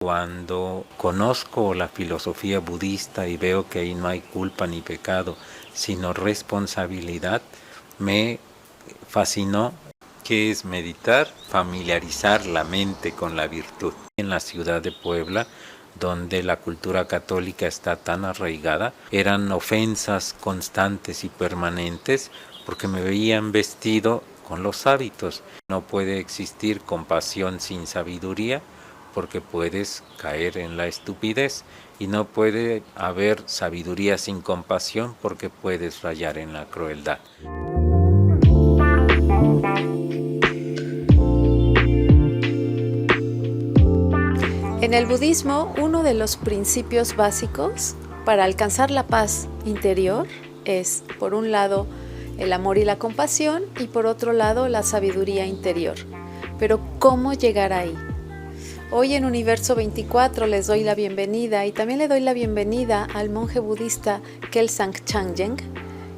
Cuando conozco la filosofía budista y veo que ahí no hay culpa ni pecado, sino responsabilidad, me fascinó. ¿Qué es meditar? Familiarizar la mente con la virtud. En la ciudad de Puebla, donde la cultura católica está tan arraigada, eran ofensas constantes y permanentes porque me veían vestido con los hábitos. No puede existir compasión sin sabiduría porque puedes caer en la estupidez, y no puede haber sabiduría sin compasión porque puedes rayar en la crueldad. En el budismo, uno de los principios básicos para alcanzar la paz interior es, por un lado, el amor y la compasión, y por otro lado, la sabiduría interior. Pero, ¿cómo llegar ahí? Hoy en Universo 24 les doy la bienvenida, y también le doy la bienvenida al monje budista Kelsang Changyeng,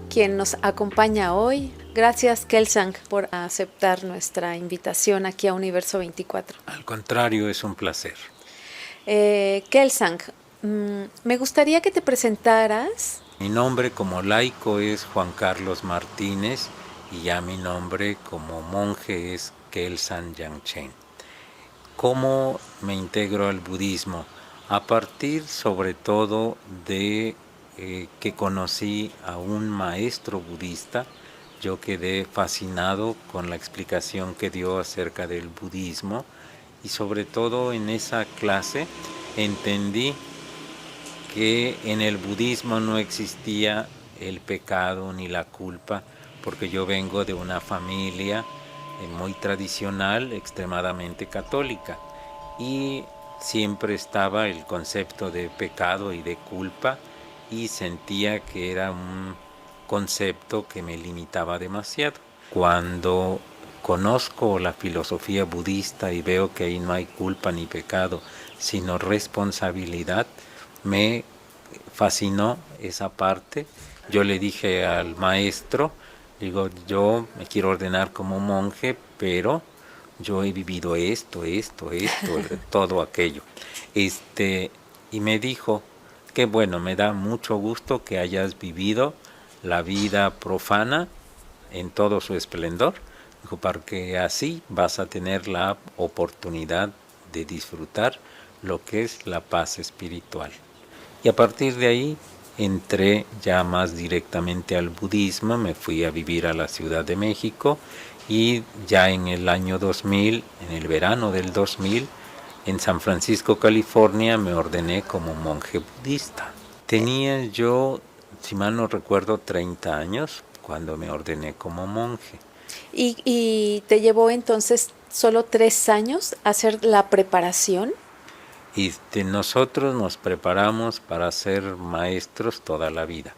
quien nos acompaña hoy. Gracias, Kelsang, por aceptar nuestra invitación aquí a Universo 24. Al contrario, es un placer. Kelsang, me gustaría que te presentaras. Mi nombre como laico es Juan Carlos Martínez, y ya mi nombre como monje es Kelsang Yangchen. ¿Cómo me integro al budismo? A partir sobre todo de que conocí a un maestro budista, yo quedé fascinado con la explicación que dio acerca del budismo, y sobre todo en esa clase entendí que en el budismo no existía el pecado ni la culpa, porque yo vengo de una familia muy tradicional, extremadamente católica, y siempre estaba el concepto de pecado y de culpa, y sentía que era un concepto que me limitaba demasiado. Cuando conozco la filosofía budista y veo que ahí no hay culpa ni pecado, sino responsabilidad, me fascinó esa parte. Yo le dije al maestro, digo, yo me quiero ordenar como monje, pero yo he vivido esto, todo aquello. Y me dijo que bueno, me da mucho gusto que hayas vivido la vida profana en todo su esplendor, dijo, porque así vas a tener la oportunidad de disfrutar lo que es la paz espiritual. Y a partir de ahí entré ya más directamente al budismo, me fui a vivir a la Ciudad de México, y ya en el año 2000, en el verano del 2000, en San Francisco, California, me ordené como monje budista. Tenía yo, si mal no recuerdo, 30 años cuando me ordené como monje. ¿Y te llevó entonces solo 3 años hacer la preparación? Nosotros nos preparamos para ser maestros toda la vida.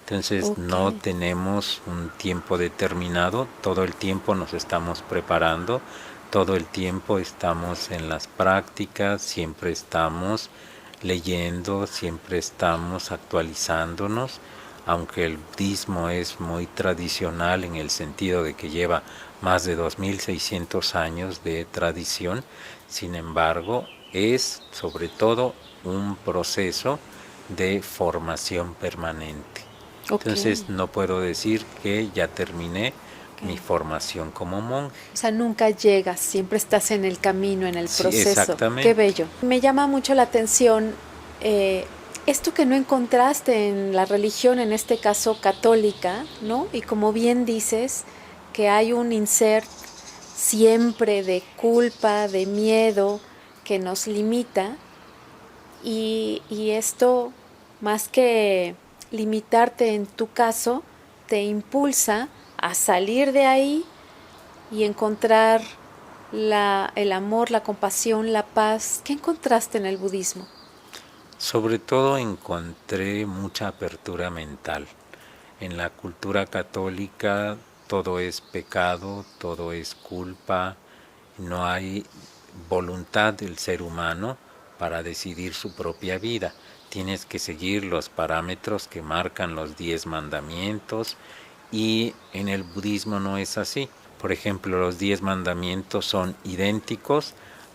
Entonces no tenemos un tiempo determinado, todo el tiempo nos estamos preparando, todo el tiempo estamos en las prácticas, siempre estamos leyendo, siempre estamos actualizándonos, aunque el budismo es muy tradicional en el sentido de que lleva más de 2600 años de tradición, sin embargo, es sobre todo un proceso de formación permanente. Entonces no puedo decir que ya terminé mi formación como monje. O sea, nunca llegas, siempre estás en el camino, en el proceso. Sí, exactamente. Qué bello. Me llama mucho la atención esto que no encontraste en la religión, en este caso católica, ¿no? Y como bien dices, que hay un insert siempre de culpa, de miedo, que nos limita, y esto, más que limitarte en tu caso, te impulsa a salir de ahí y encontrar el amor, la compasión, la paz. ¿Qué encontraste en el budismo? Sobre todo encontré mucha apertura mental. En la cultura católica todo es pecado, todo es culpa, no hay voluntad del ser humano para decidir su propia vida. Tienes que seguir los parámetros que marcan los 10 mandamientos, y en el budismo no es así. Por ejemplo, los 10 mandamientos son idénticos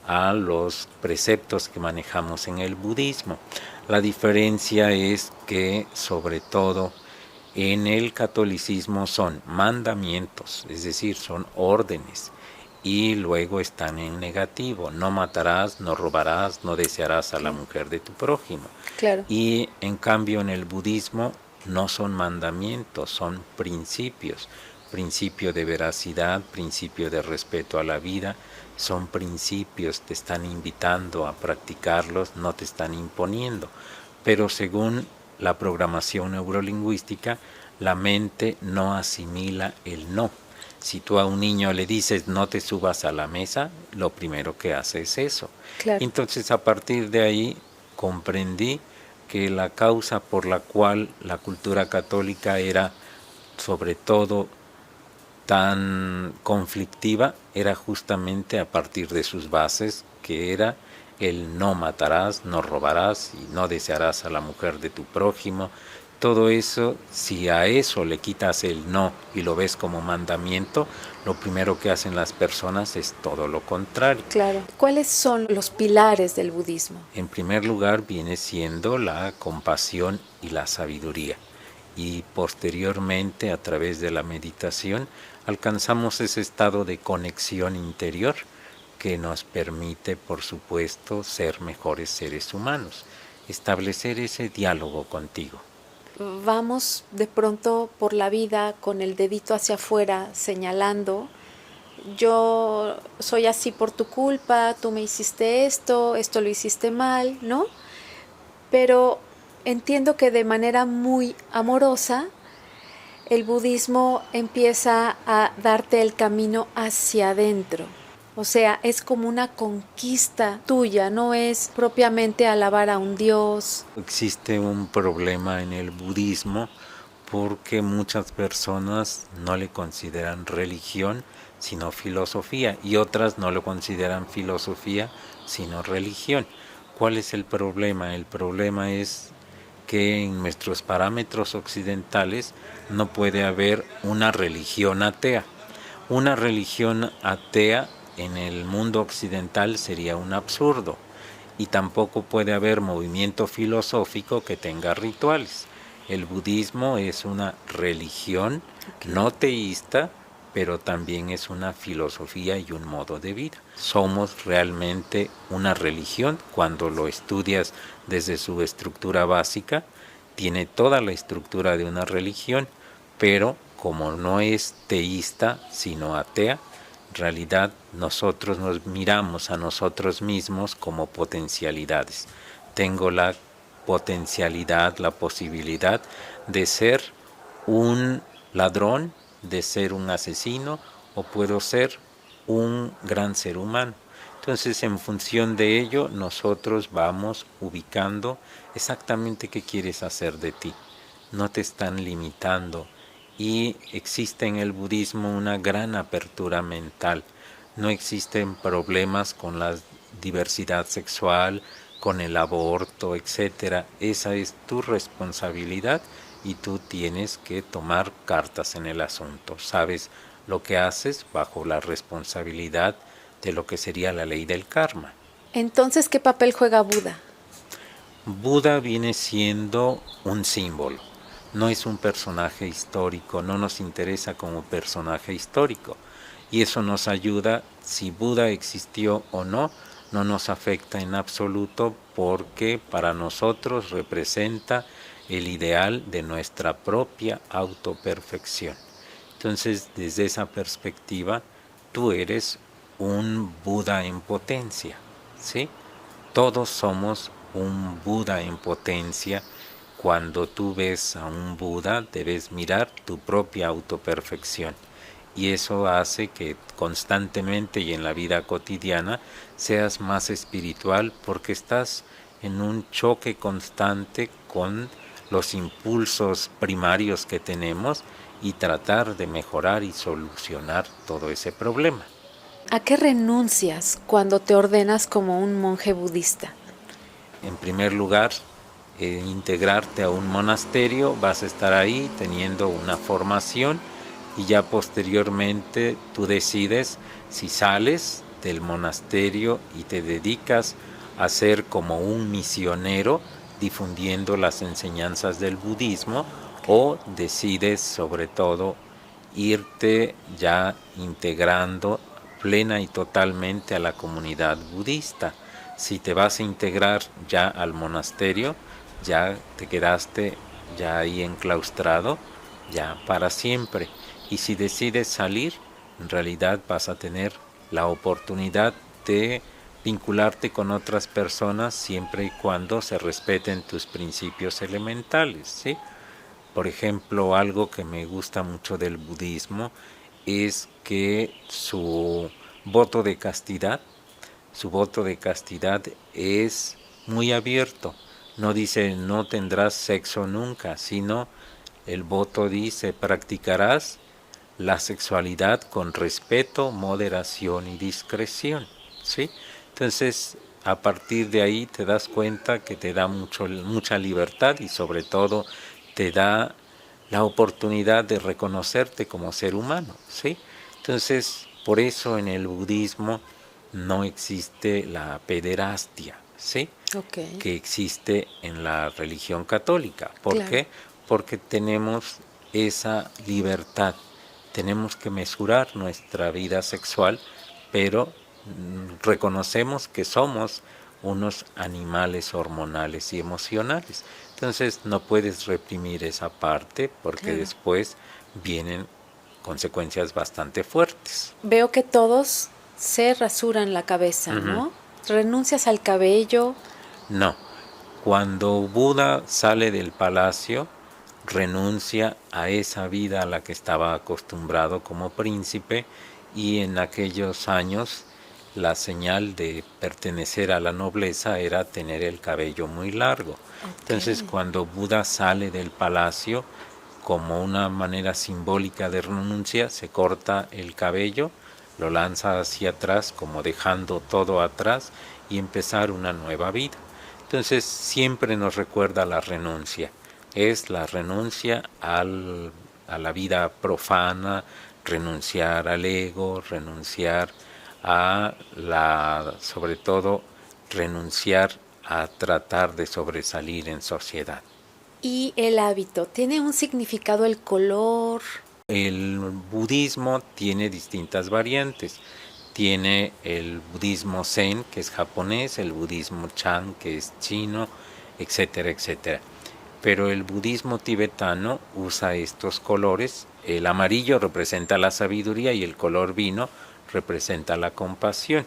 a los preceptos que manejamos en el budismo. La diferencia es que, sobre todo, en el catolicismo son mandamientos, es decir, son órdenes, y luego están en negativo: no matarás, no robarás, no desearás a la mujer de tu prójimo. Claro. Y en cambio en el budismo no son mandamientos, son principios: principio de veracidad, principio de respeto a la vida. Son principios, te están invitando a practicarlos, no te están imponiendo. Pero según la programación neurolingüística, la mente no asimila el no. Si tú a un niño le dices no te subas a la mesa, lo primero que hace es eso. Claro. Entonces, a partir de ahí comprendí que la causa por la cual la cultura católica era, sobre todo, tan conflictiva era justamente a partir de sus bases, que era el no matarás, no robarás y no desearás a la mujer de tu prójimo. Todo eso, si a eso le quitas el no y lo ves como mandamiento, lo primero que hacen las personas es todo lo contrario. Claro. ¿Cuáles son los pilares del budismo? En primer lugar viene siendo la compasión y la sabiduría. Y posteriormente, a través de la meditación, alcanzamos ese estado de conexión interior que nos permite, por supuesto, ser mejores seres humanos, establecer ese diálogo contigo. Vamos de pronto por la vida con el dedito hacia afuera señalando: yo soy así por tu culpa, tú me hiciste esto lo hiciste mal, ¿no? Pero entiendo que de manera muy amorosa el budismo empieza a darte el camino hacia adentro. O sea, es como una conquista tuya, no es propiamente alabar a un dios. Existe un problema en el budismo porque muchas personas no le consideran religión sino filosofía, y otras no lo consideran filosofía sino religión. ¿Cuál es el problema? El problema es que en nuestros parámetros occidentales no puede haber una religión atea. Una religión atea en el mundo occidental sería un absurdo, y tampoco puede haber movimiento filosófico que tenga rituales. El budismo es una religión no teísta, pero también es una filosofía y un modo de vida. Somos realmente una religión cuando lo estudias desde su estructura básica. Tiene toda la estructura de una religión, pero como no es teísta sino atea, en realidad nosotros nos miramos a nosotros mismos como potencialidades. Tengo la potencialidad, la posibilidad de ser un ladrón, de ser un asesino, o puedo ser un gran ser humano. Entonces, en función de ello, nosotros vamos ubicando exactamente qué quieres hacer de ti. No te están limitando. Y existe en el budismo una gran apertura mental. No existen problemas con la diversidad sexual, con el aborto, etc. Esa es tu responsabilidad y tú tienes que tomar cartas en el asunto. Sabes lo que haces bajo la responsabilidad de lo que sería la ley del karma. Entonces, ¿qué papel juega Buda? Buda viene siendo un símbolo. No es un personaje histórico, no nos interesa como personaje histórico. Y eso nos ayuda, si Buda existió o no, no nos afecta en absoluto, porque para nosotros representa el ideal de nuestra propia autoperfección. Entonces, desde esa perspectiva, tú eres un Buda en potencia, ¿sí? Todos somos un Buda en potencia. Cuando tú ves a un Buda, debes mirar tu propia autoperfección. Y eso hace que constantemente y en la vida cotidiana seas más espiritual, porque estás en un choque constante con los impulsos primarios que tenemos y tratar de mejorar y solucionar todo ese problema. ¿A qué renuncias cuando te ordenas como un monje budista? En primer lugar, integrarte a un monasterio, vas a estar ahí teniendo una formación y ya posteriormente tú decides si sales del monasterio y te dedicas a ser como un misionero difundiendo las enseñanzas del budismo, o decides sobre todo irte ya integrando plena y totalmente a la comunidad budista. Si te vas a integrar ya al monasterio, ya te quedaste ya ahí enclaustrado, ya para siempre. Y si decides salir, en realidad vas a tener la oportunidad de vincularte con otras personas siempre y cuando se respeten tus principios elementales, ¿sí? Por ejemplo, algo que me gusta mucho del budismo es que su voto de castidad es muy abierto. No dice no tendrás sexo nunca, sino el voto dice practicarás la sexualidad con respeto, moderación y discreción, ¿sí? Entonces, a partir de ahí te das cuenta que te da mucha libertad y sobre todo te da la oportunidad de reconocerte como ser humano, ¿sí? Entonces, por eso en el budismo no existe la pederastia, ¿sí? Ok. Que existe en la religión católica. ¿Por Claro. qué? Porque tenemos esa libertad. Tenemos que mesurar nuestra vida sexual, pero reconocemos que somos unos animales hormonales y emocionales. Entonces no puedes reprimir esa parte porque Claro. después vienen consecuencias bastante fuertes. Veo que todos se rasuran la cabeza, ¿no? Renuncias al cabello. No, cuando Buda sale del palacio, renuncia a esa vida a la que estaba acostumbrado como príncipe, y en aquellos años la señal de pertenecer a la nobleza era tener el cabello muy largo. Entonces, Ok. cuando Buda sale del palacio, como una manera simbólica de renuncia, se corta el cabello, lo lanza hacia atrás, como dejando todo atrás y empezar una nueva vida. Entonces siempre nos recuerda la renuncia. Es la renuncia a la vida profana, renunciar al ego, renunciar sobre todo, renunciar a tratar de sobresalir en sociedad. Y el hábito, ¿tiene un significado el color? El budismo tiene distintas variantes. Tiene el budismo zen, que es japonés, el budismo chan, que es chino, etcétera, etcétera. Pero el budismo tibetano usa estos colores. El amarillo representa la sabiduría y el color vino representa la compasión,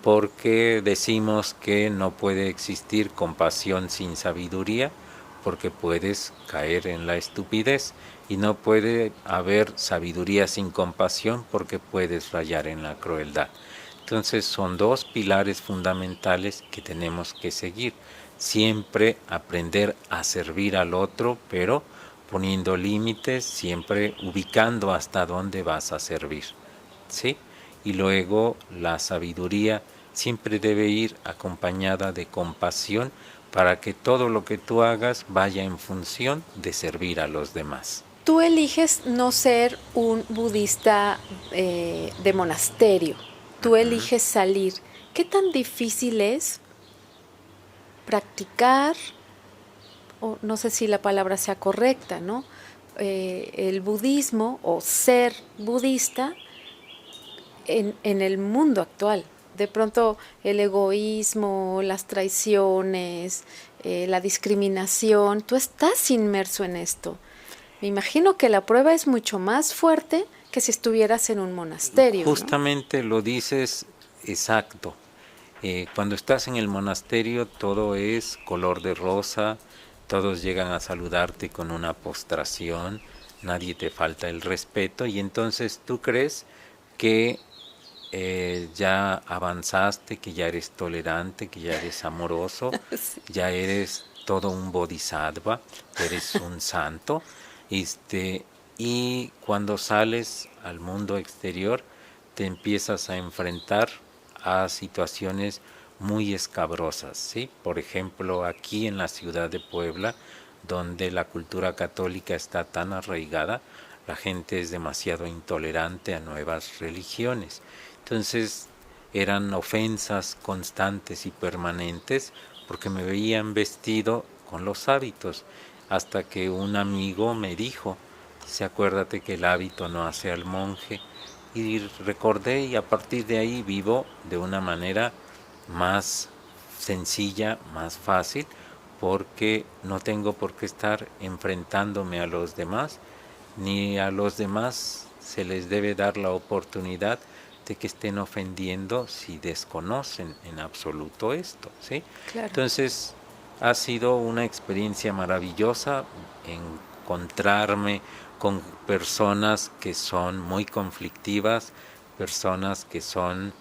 porque decimos que no puede existir compasión sin sabiduría, porque puedes caer en la estupidez, y no puede haber sabiduría sin compasión, porque puedes rayar en la crueldad. Entonces son dos pilares fundamentales que tenemos que seguir. Siempre aprender a servir al otro, pero poniendo límites, siempre ubicando hasta dónde vas a servir, ¿sí? Y luego la sabiduría siempre debe ir acompañada de compasión, para que todo lo que tú hagas vaya en función de servir a los demás. Tú eliges no ser un budista de monasterio, tú eliges salir. ¿Qué tan difícil es practicar, o no sé si la palabra sea correcta, ¿no? El budismo o ser budista en el mundo actual? De pronto el egoísmo, las traiciones, la discriminación, tú estás inmerso en esto. Me imagino que la prueba es mucho más fuerte que si estuvieras en un monasterio, ¿no? Justamente lo dices exacto. Cuando estás en el monasterio todo es color de rosa, todos llegan a saludarte con una postración, nadie te falta el respeto, y entonces tú crees que ya avanzaste, que ya eres tolerante, que ya eres amoroso, Sí. ya eres todo un bodhisattva, eres un santo, y cuando sales al mundo exterior te empiezas a enfrentar a situaciones muy escabrosas, ¿sí? Por ejemplo, aquí en la ciudad de Puebla, donde la cultura católica está tan arraigada, la gente es demasiado intolerante a nuevas religiones. Entonces, eran ofensas constantes y permanentes porque me veían vestido con los hábitos, hasta que un amigo me dijo, acuérdate que el hábito no hace al monje, y recordé, y a partir de ahí vivo de una manera más sencilla, más fácil, porque no tengo por qué estar enfrentándome a los demás, ni a los demás se les debe dar la oportunidad de que estén ofendiendo si desconocen en absoluto esto, ¿sí? Claro. Entonces, ha sido una experiencia maravillosa encontrarme con personas que son muy conflictivas, personas que son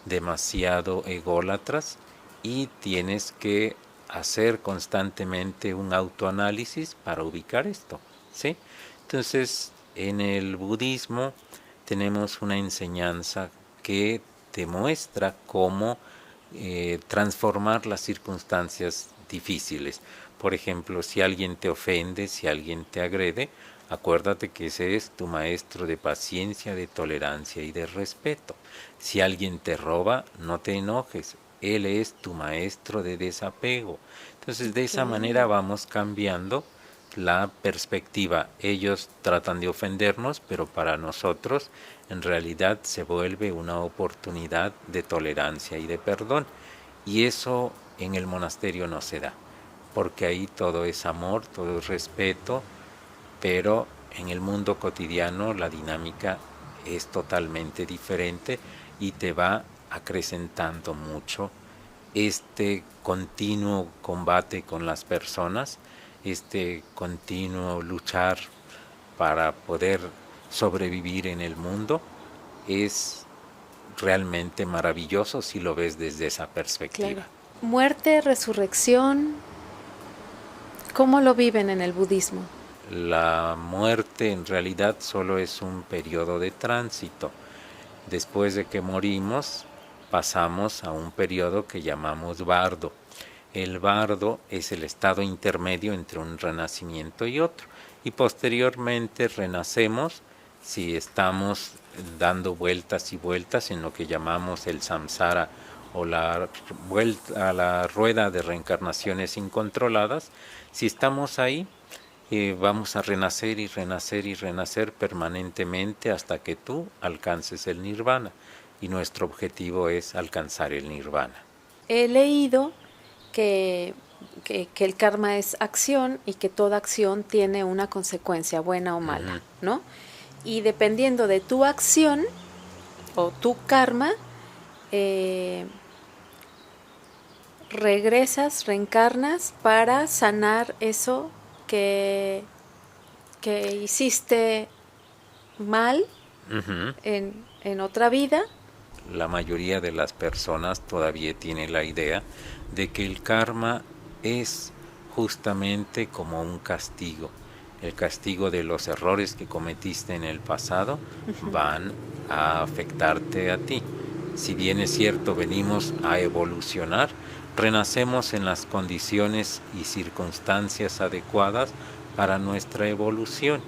demasiado ególatras, y tienes que hacer constantemente un autoanálisis para ubicar esto, ¿sí? Entonces, en el budismo tenemos una enseñanza que te muestra cómo transformar las circunstancias difíciles. Por ejemplo, si alguien te ofende, si alguien te agrede, acuérdate que ese es tu maestro de paciencia, de tolerancia y de respeto. Si alguien te roba, no te enojes, él es tu maestro de desapego. Entonces, de esa manera vamos cambiando la perspectiva. Ellos tratan de ofendernos, pero para nosotros en realidad se vuelve una oportunidad de tolerancia y de perdón. Y eso en el monasterio no se da, porque ahí todo es amor, todo es respeto, pero en el mundo cotidiano la dinámica es totalmente diferente y te va acrecentando mucho este continuo combate con las personas, este continuo luchar para poder sobrevivir en el mundo. Es realmente maravilloso si lo ves desde esa perspectiva. Claro. Muerte, resurrección, ¿cómo lo viven en el budismo? La muerte en realidad solo es un periodo de tránsito. Después de que morimos, pasamos a un periodo que llamamos bardo. El bardo es el estado intermedio entre un renacimiento y otro. Y posteriormente renacemos si estamos dando vueltas y vueltas en lo que llamamos el samsara, o la vuelta a la rueda de reencarnaciones incontroladas. Si estamos ahí, vamos a renacer y renacer y renacer permanentemente hasta que tú alcances el nirvana, y nuestro objetivo es alcanzar el nirvana. He leído que el karma es acción y que toda acción tiene una consecuencia, buena o mala, ¿no? Y dependiendo de tu acción o tu karma, regresas, reencarnas para sanar eso que hiciste mal en otra vida. La mayoría de las personas todavía tiene la idea de que el karma es justamente como un castigo. El castigo de los errores que cometiste en el pasado van a afectarte a ti. Si bien es cierto, venimos a evolucionar, renacemos en las condiciones y circunstancias adecuadas para nuestra evolución.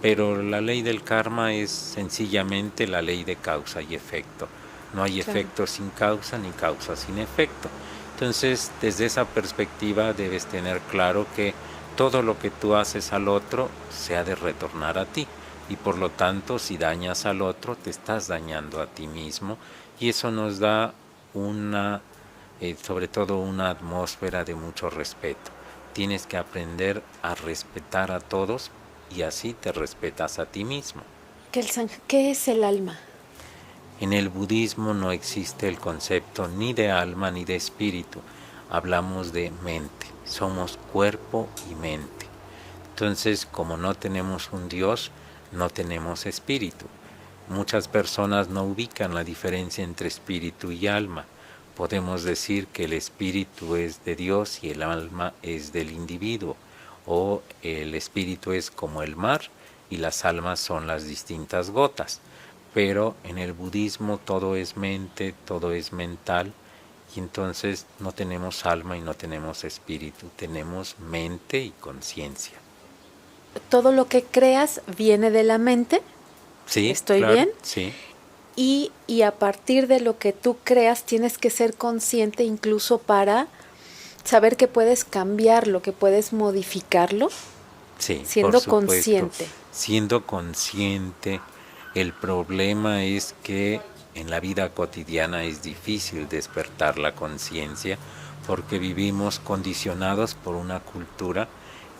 Pero la ley del karma es sencillamente la ley de causa y efecto. No hay efecto sin causa ni causa sin efecto. Entonces, desde esa perspectiva debes tener claro que todo lo que tú haces al otro se ha de retornar a ti. Y por lo tanto, si dañas al otro, te estás dañando a ti mismo. Y eso nos da sobre todo una atmósfera de mucho respeto. Tienes que aprender a respetar a todos y así te respetas a ti mismo. ¿Qué es el alma? En el budismo no existe el concepto ni de alma ni de espíritu. Hablamos de mente. Somos cuerpo y mente. Entonces, como no tenemos un Dios, no tenemos espíritu. Muchas personas no ubican la diferencia entre espíritu y alma. Podemos decir que el espíritu es de Dios y el alma es del individuo. O el espíritu es como el mar y las almas son las distintas gotas. Pero en el budismo todo es mente, todo es mental, y entonces no tenemos alma y no tenemos espíritu, tenemos mente y conciencia. ¿Todo lo que creas viene de la mente? Sí, ¿Estoy claro, bien? Sí. y a partir de lo que tú creas tienes que ser consciente incluso para saber que puedes cambiarlo, que puedes modificarlo. Sí, por siendo supuesto, consciente. siendo consciente. El problema es que en la vida cotidiana es difícil despertar la conciencia porque vivimos condicionados por una cultura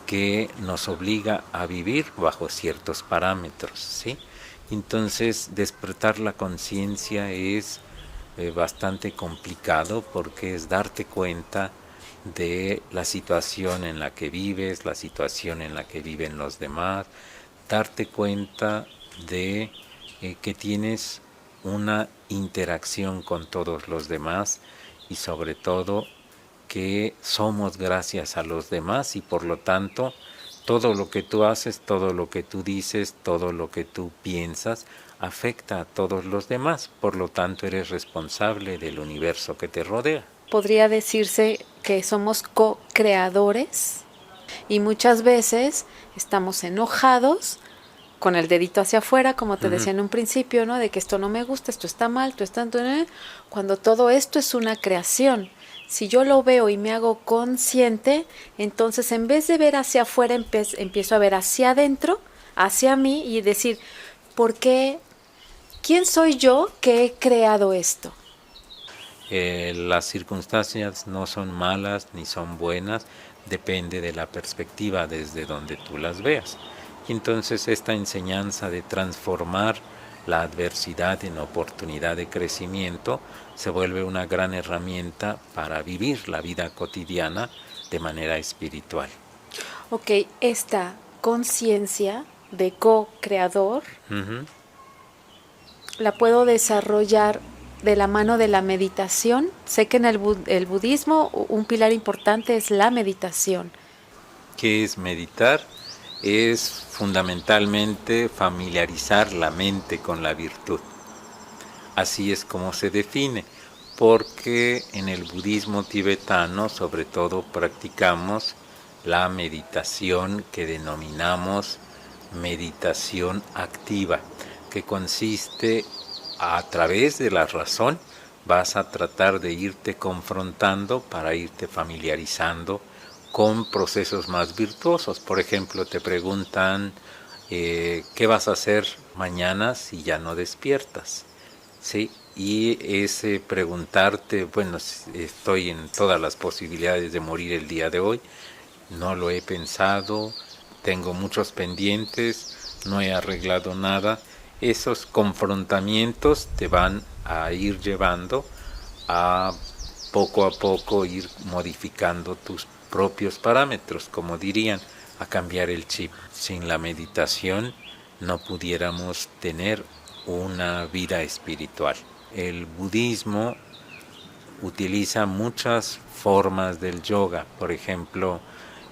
que nos obliga a vivir bajo ciertos parámetros, ¿sí? Entonces, despertar la conciencia es bastante complicado porque es darte cuenta de la situación en la que vives, la situación en la que viven los demás, darte cuenta de que tienes una interacción con todos los demás y sobre todo que somos gracias a los demás y por lo tanto todo lo que tú haces, todo lo que tú dices, todo lo que tú piensas afecta a todos los demás, por lo tanto eres responsable del universo que te rodea. Podría decirse que somos co-creadores y muchas veces estamos enojados con el dedito hacia afuera, como te decía en un principio, ¿no? De que esto no me gusta, esto está mal, esto está... Cuando todo esto es una creación. Si yo lo veo y me hago consciente, entonces en vez de ver hacia afuera, empiezo a ver hacia adentro, hacia mí y decir, ¿por qué? ¿Quién soy yo que he creado esto? Las circunstancias no son malas ni son buenas, depende de la perspectiva desde donde tú las veas. Y entonces esta enseñanza de transformar la adversidad en oportunidad de crecimiento se vuelve una gran herramienta para vivir la vida cotidiana de manera espiritual. Ok, esta conciencia de co-creador la puedo desarrollar de la mano de la meditación. Sé que en el budismo un pilar importante es la meditación. ¿Qué es meditar? Es fundamentalmente familiarizar la mente con la virtud. Así es como se define, porque en el budismo tibetano sobre todo practicamos la meditación que denominamos meditación activa, que consiste a través de la razón, vas a tratar de irte confrontando para irte familiarizando con procesos más virtuosos. Por ejemplo, te preguntan ¿qué vas a hacer mañana si ya no despiertas? ¿Sí? Y ese preguntarte, bueno, estoy en todas las posibilidades de morir el día de hoy, no lo he pensado, tengo muchos pendientes, no he arreglado nada. Esos confrontamientos te van a ir llevando a poco ir modificando tus propios parámetros, como dirían, a cambiar el chip. Sin la meditación no pudiéramos tener una vida espiritual. El budismo utiliza muchas formas del yoga. Por ejemplo,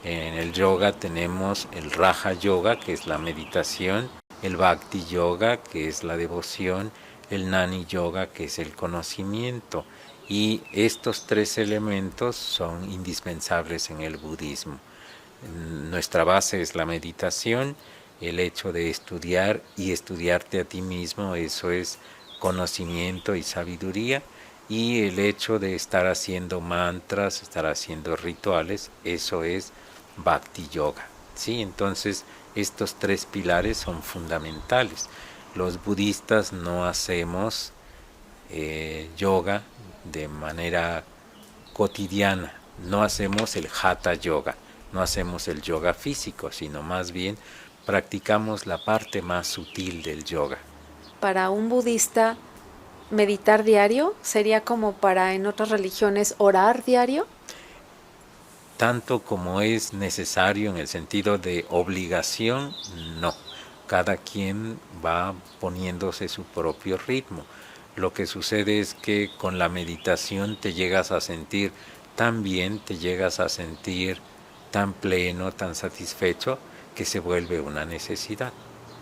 en el yoga tenemos el Raja Yoga, que es la meditación, el Bhakti Yoga, que es la devoción, el Jnani Yoga, que es el conocimiento. Y estos tres elementos son indispensables en el budismo. Nuestra base es la meditación, el hecho de estudiar y estudiarte a ti mismo, eso es conocimiento y sabiduría, y el hecho de estar haciendo mantras, estar haciendo rituales, eso es Bhakti Yoga. ¿Sí? Entonces, estos tres pilares son fundamentales. Los budistas no hacemos yoga de manera cotidiana, no hacemos el Hatha Yoga, no hacemos el yoga físico, sino más bien practicamos la parte más sutil del yoga. Para un budista, meditar diario sería como para en otras religiones orar diario. Tanto como es necesario en el sentido de obligación, no. Cada quien va poniéndose su propio ritmo. Lo que sucede es que con la meditación te llegas a sentir tan bien, te llegas a sentir tan pleno, tan satisfecho, que se vuelve una necesidad.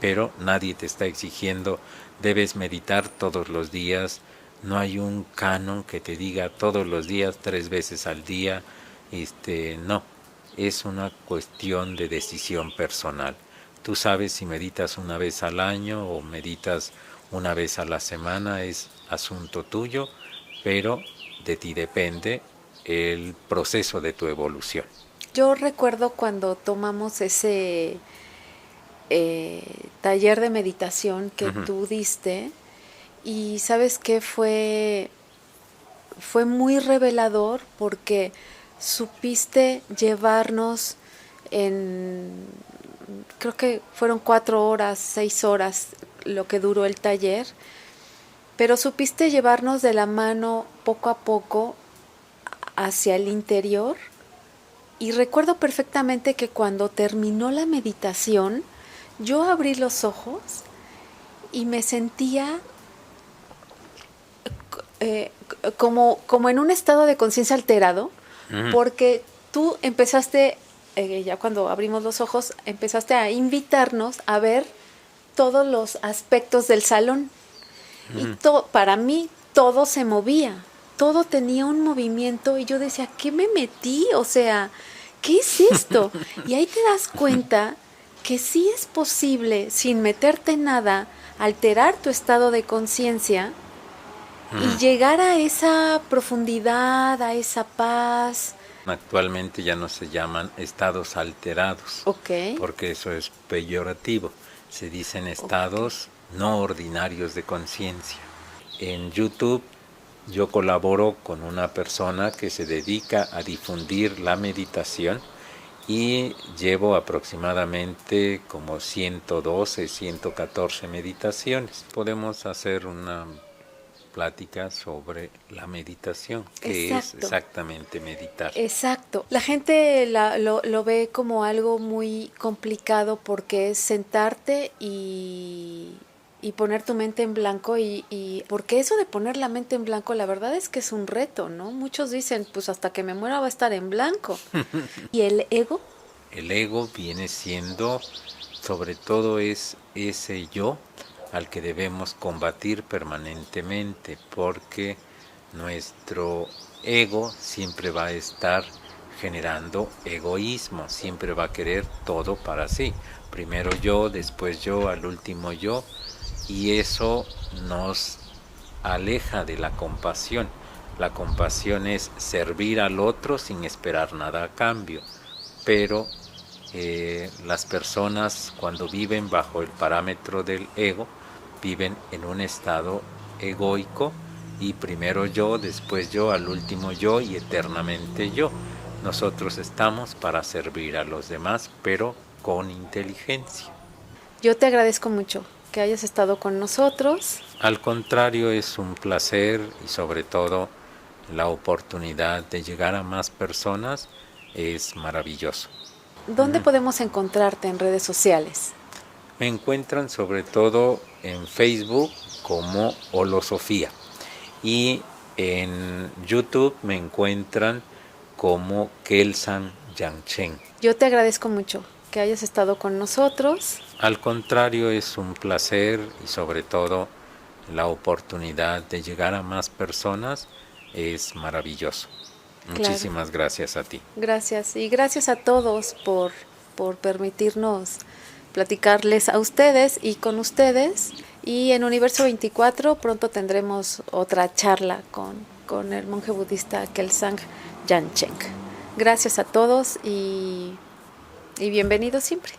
Pero nadie te está exigiendo, debes meditar todos los días, no hay un canon que te diga todos los días, 3 veces al día, no, es una cuestión de decisión personal. Tú sabes si meditas una vez al año o meditas una vez a la semana es asunto tuyo, pero de ti depende el proceso de tu evolución. Yo recuerdo cuando tomamos ese taller de meditación que tú diste, y sabes que fue muy revelador porque supiste llevarnos creo que fueron 4 horas, 6 horas lo que duró el taller, pero supiste llevarnos de la mano poco a poco hacia el interior. Y recuerdo perfectamente que cuando terminó la meditación, yo abrí los ojos y me sentía como en un estado de conciencia alterado, porque tú empezaste, ya cuando abrimos los ojos, empezaste a invitarnos a ver todos los aspectos del salón. Y para mí todo se movía, todo tenía un movimiento y yo decía, ¿qué me metí? O sea, ¿qué es esto? Y ahí te das cuenta que sí es posible, sin meterte nada, alterar tu estado de conciencia y llegar a esa profundidad, a esa paz. Actualmente ya no se llaman estados alterados, porque eso es peyorativo. Se dicen estados no ordinarios de conciencia. En YouTube yo colaboro con una persona que se dedica a difundir la meditación y llevo aproximadamente como 112, 114 meditaciones. Podemos hacer una plática sobre la meditación, que es exactamente meditar. Exacto. La gente lo ve como algo muy complicado porque es sentarte y poner tu mente en blanco y porque eso de poner la mente en blanco, la verdad es que es un reto, ¿no? Muchos dicen, pues hasta que me muera va a estar en blanco. ¿Y el ego? El ego viene siendo, sobre todo, es ese yo al que debemos combatir permanentemente, porque nuestro ego siempre va a estar generando egoísmo, siempre va a querer todo para sí. Primero yo, después yo, al último yo, y eso nos aleja de la compasión. La compasión es servir al otro sin esperar nada a cambio, pero las personas cuando viven bajo el parámetro del ego viven en un estado egoico y primero yo, después yo, al último yo y eternamente yo. Nosotros estamos para servir a los demás, pero con inteligencia. Yo te agradezco mucho que hayas estado con nosotros. Al contrario, es un placer y sobre todo la oportunidad de llegar a más personas es maravilloso. ¿Dónde podemos encontrarte en redes sociales? Me encuentran sobre todo en Facebook como Holosofía y en YouTube me encuentran como Kelsang Yangchen. Yo te agradezco mucho que hayas estado con nosotros. Al contrario, es un placer y sobre todo la oportunidad de llegar a más personas es maravilloso. Muchísimas gracias a ti. Gracias y gracias a todos por permitirnos platicarles a ustedes y con ustedes. Y en Universo 24 pronto tendremos otra charla con el monje budista Kelsang Yangchen. Gracias a todos y bienvenidos siempre.